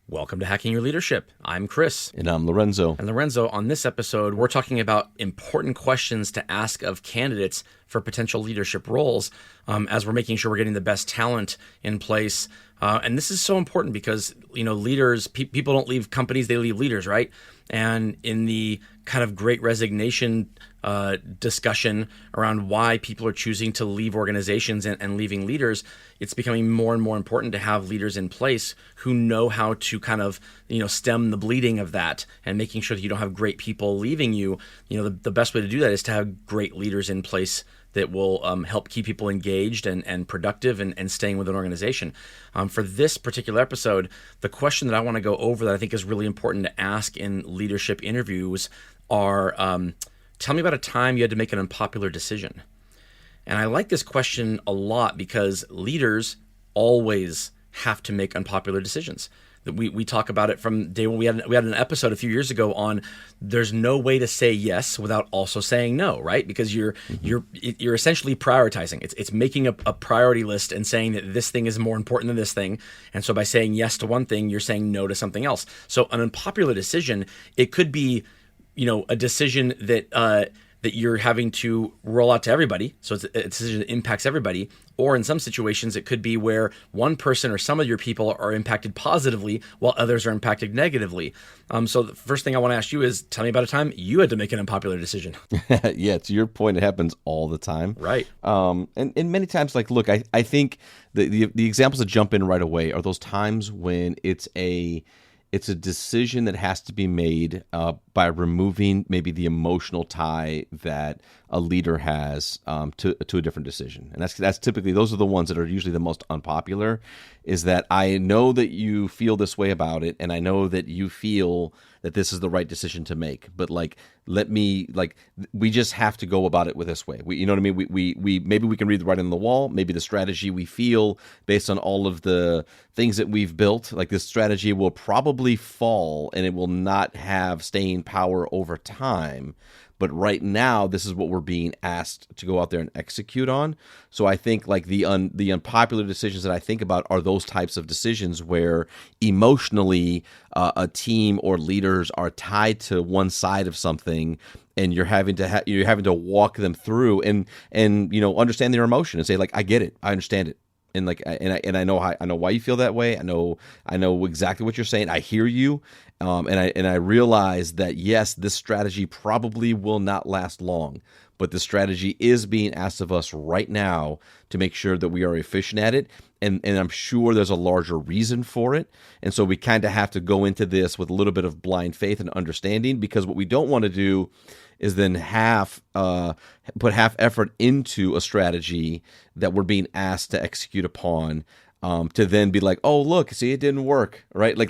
Welcome to Hacking Your Leadership. I'm Chris. And I'm Lorenzo. And Lorenzo, on this episode, we're talking about important questions to ask of candidates for potential leadership roles as we're making sure we're getting the best talent in place. And this is so important because, leaders, people don't leave companies, they leave leaders, right? And in the kind of great resignation discussion around why people are choosing to leave organizations and leaving leaders, it's becoming more and more important to have leaders in place who know how to kind of, stem the bleeding of that and making sure that you don't have great people leaving you. The best way to do that is to have great leaders in place that will help keep people engaged and productive and staying with an organization. For this particular episode, the question that I want to go over that I think is really important to ask in leadership interviews are, tell me about a time you had to make an unpopular decision. And I like this question a lot because leaders always have to make unpopular decisions. We talk about it from day one. We had an episode a few years ago on there's no way to say yes without also saying no, right? Because you're essentially prioritizing. It's making a priority list and saying that this thing is more important than this thing. And so by saying yes to one thing, you're saying no to something else. So an unpopular decision, it could be, a decision that you're having to roll out to everybody. So it's a decision that impacts everybody. Or in some situations, it could be where one person or some of your people are impacted positively while others are impacted negatively. So the first thing I want to ask you is, tell me about a time you had to make an unpopular decision. Yeah, to your point, it happens all the time. Right. And many times, look, I think the examples that jump in right away are those times when it's a decision that has to be made by removing maybe the emotional tie that a leader has to a different decision. And that's typically, those are the ones that are usually the most unpopular, is that I know that you feel this way about it, and I know that you feel that this is the right decision to make. But we just have to go about it with this way. You know what I mean? We maybe we can read the writing on the wall. Maybe the strategy we feel based on all of the things that we've built, like this strategy will probably fall and it will not have staying power over time. But right now, this is what we're being asked to go out there and execute on. So I think the unpopular decisions that I think about are those types of decisions where emotionally a team or leaders are tied to one side of something, and you're having to walk them through and understand their emotion and say, I get it, I understand it. And I know why you feel that way. I know exactly what you're saying. I hear you, and I realize that yes, this strategy probably will not last long, but the strategy is being asked of us right now to make sure that we are efficient at it. And I'm sure there's a larger reason for it. And so we kind of have to go into this with a little bit of blind faith and understanding, because what we don't want to do is then put half effort into a strategy that we're being asked to execute upon, to then be like, oh, look, see, it didn't work, right? Like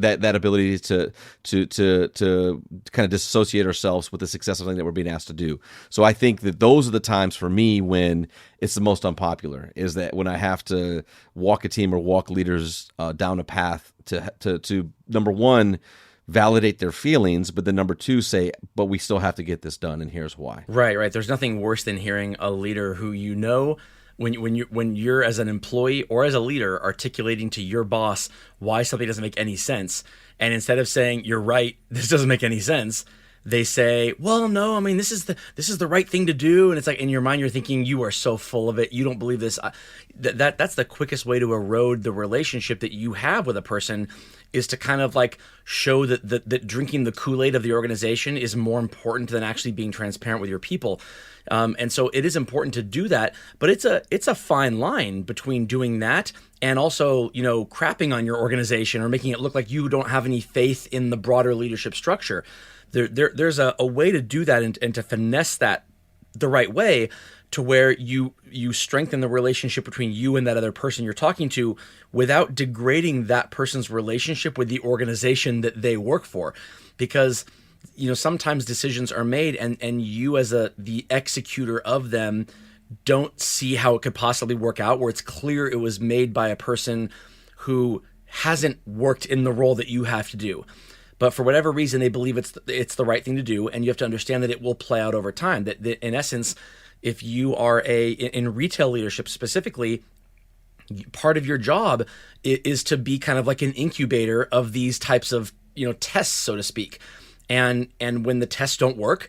that ability to kind of disassociate ourselves with the success of something that we're being asked to do. So I think that those are the times for me when it's the most unpopular, is that when I have to walk a team or walk leaders down a path to number one, validate their feelings, but then number two, say, but we still have to get this done, and here's why. Right. There's nothing worse than hearing a leader who when you're as an employee or as a leader articulating to your boss why something doesn't make any sense, and instead of saying, you're right, this doesn't make any sense, they say, well, no, I mean, this is the right thing to do. And it's like, in your mind, you're thinking, you are so full of it, you don't believe this. That's the quickest way to erode the relationship that you have with a person, is to kind of show that drinking the Kool-Aid of the organization is more important than actually being transparent with your people. And so it is important to do that, but it's a fine line between doing that and also, crapping on your organization or making it look like you don't have any faith in the broader leadership structure. There's a way to do that and to finesse that the right way, to where you strengthen the relationship between you and that other person you're talking to without degrading that person's relationship with the organization that they work for. Because sometimes decisions are made and you as the executor of them don't see how it could possibly work out, where it's clear it was made by a person who hasn't worked in the role that you have to do. But for whatever reason, they believe it's the right thing to do, and you have to understand that it will play out over time. That in essence, if you are in retail leadership specifically, part of your job is to be kind of like an incubator of these types of, tests, so to speak. And when the tests don't work,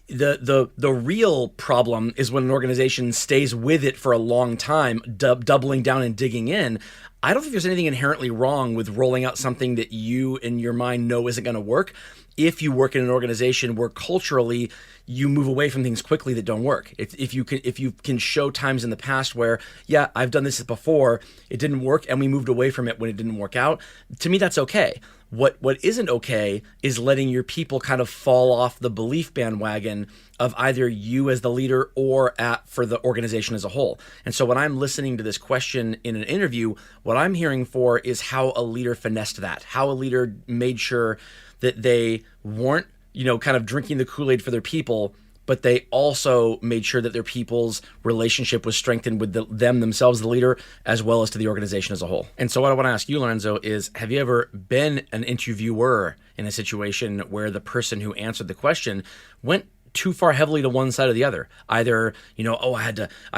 the real problem is when an organization stays with it for a long time, doubling down and digging in. I don't think there's anything inherently wrong with rolling out something that you in your mind know isn't going to work. If you work in an organization where culturally you move away from things quickly that don't work. If you can show times in the past where, yeah, I've done this before, it didn't work, and we moved away from it when it didn't work out, to me that's okay. What isn't okay is letting your people kind of fall off the belief bandwagon of either you as the leader or for the organization as a whole. And so when I'm listening to this question in an interview, what I'm hearing for is how a leader finessed that, how a leader made sure that they weren't, kind of drinking the Kool-Aid for their people, but they also made sure that their people's relationship was strengthened with them themselves, the leader, as well as to the organization as a whole. And so what I want to ask you, Lorenzo, is have you ever been an interviewer in a situation where the person who answered the question went too far heavily to one side or the other? Either, I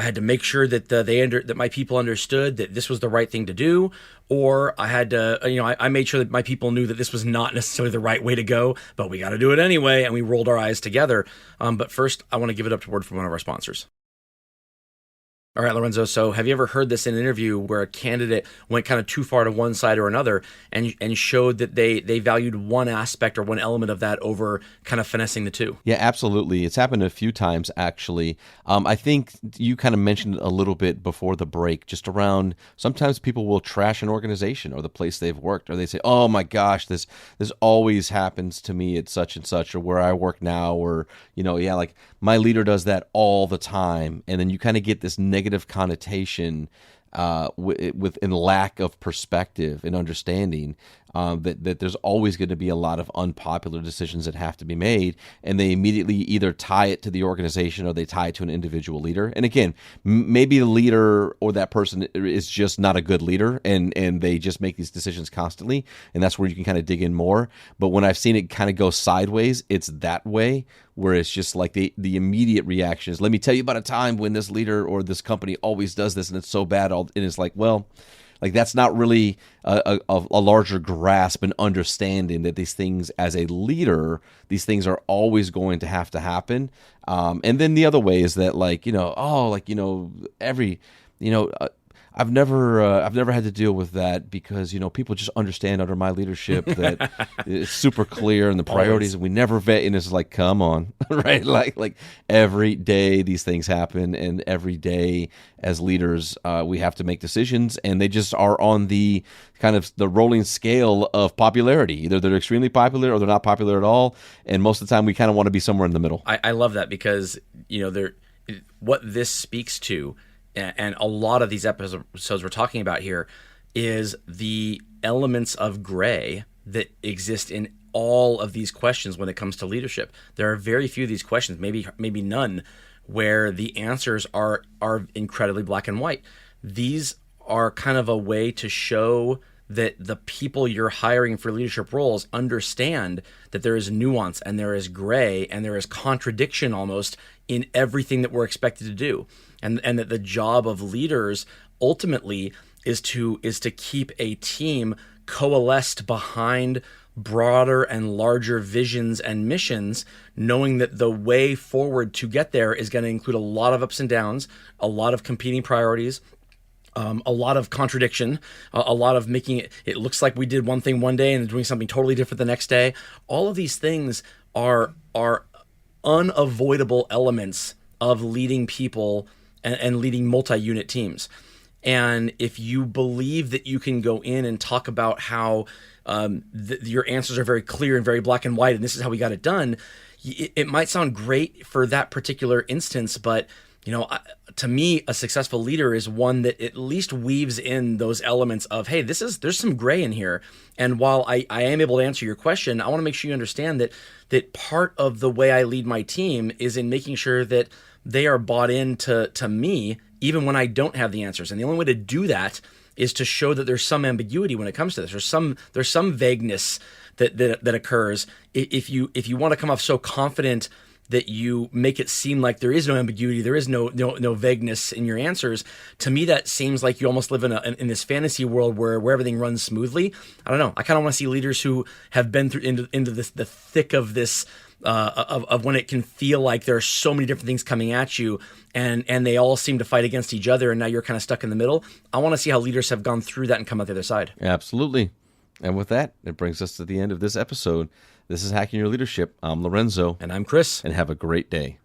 had to make sure that that my people understood that this was the right thing to do, or I had to, I made sure that my people knew that this was not necessarily the right way to go, but we got to do it anyway, and we rolled our eyes together. But first, I want to give it up to word from one of our sponsors. All right, Lorenzo, so have you ever heard this in an interview where a candidate went kind of too far to one side or another and showed that they valued one aspect or one element of that over kind of finessing the two? Yeah, absolutely. It's happened a few times, actually. I think you kind of mentioned a little bit before the break, just around sometimes people will trash an organization or the place they've worked, or they say, oh my gosh, this always happens to me at such and such, or where I work now, or, like my leader does that all the time. And then you kind of get this negative connotation in lack of perspective and understanding that there's always going to be a lot of unpopular decisions that have to be made, and they immediately either tie it to the organization or they tie it to an individual leader. And again, maybe the leader or that person is just not a good leader, and they just make these decisions constantly, and that's where you can kind of dig in more. But when I've seen it kind of go sideways, it's that way, where it's just like the immediate reaction is, let me tell you about a time when this leader or this company always does this and it's so bad. And it's like, well, like that's not really a larger grasp and understanding that these things, as a leader, these things are always going to happen. And then the other way is that I've never had to deal with that because, people just understand under my leadership that it's super clear and the priorities, and we never vet. And it's like, come on, right? Like every day these things happen, and every day as leaders, we have to make decisions, and they just are on the kind of the rolling scale of popularity. Either they're extremely popular or they're not popular at all. And most of the time we kind of want to be somewhere in the middle. I love that because, what this speaks to, and a lot of these episodes we're talking about here, is the elements of gray that exist in all of these questions when it comes to leadership. There are very few of these questions, maybe none, where the answers are incredibly black and white. These are kind of a way to show that the people you're hiring for leadership roles understand that there is nuance and there is gray and there is contradiction almost in everything that we're expected to do. And that the job of leaders ultimately is to keep a team coalesced behind broader and larger visions and missions, knowing that the way forward to get there is going to include a lot of ups and downs, a lot of competing priorities, a lot of contradiction, a lot of making it looks like we did one thing one day and doing something totally different the next day. All of these things are unavoidable elements of leading people and leading multi-unit teams. And if you believe that you can go in and talk about how your answers are very clear and very black and white, and this is how we got it done, it might sound great for that particular instance, but to me, a successful leader is one that at least weaves in those elements of, hey, there's some gray in here. And while I am able to answer your question, I want to make sure you understand that part of the way I lead my team is in making sure that they are bought into me, even when I don't have the answers. And the only way to do that is to show that there's some ambiguity when it comes to this. There's some vagueness that occurs. If you want to come off so confident that you make it seem like there is no ambiguity, there is no vagueness in your answers. To me, that seems like you almost live in this fantasy world where everything runs smoothly. I don't know. I kind of want to see leaders who have been through into the thick of this. Of when it can feel like there are so many different things coming at you, and they all seem to fight against each other, and now you're kind of stuck in the middle. I want to see how leaders have gone through that and come out the other side. Absolutely. And with that, it brings us to the end of this episode. This is Hacking Your Leadership. I'm Lorenzo. And I'm Chris. And have a great day.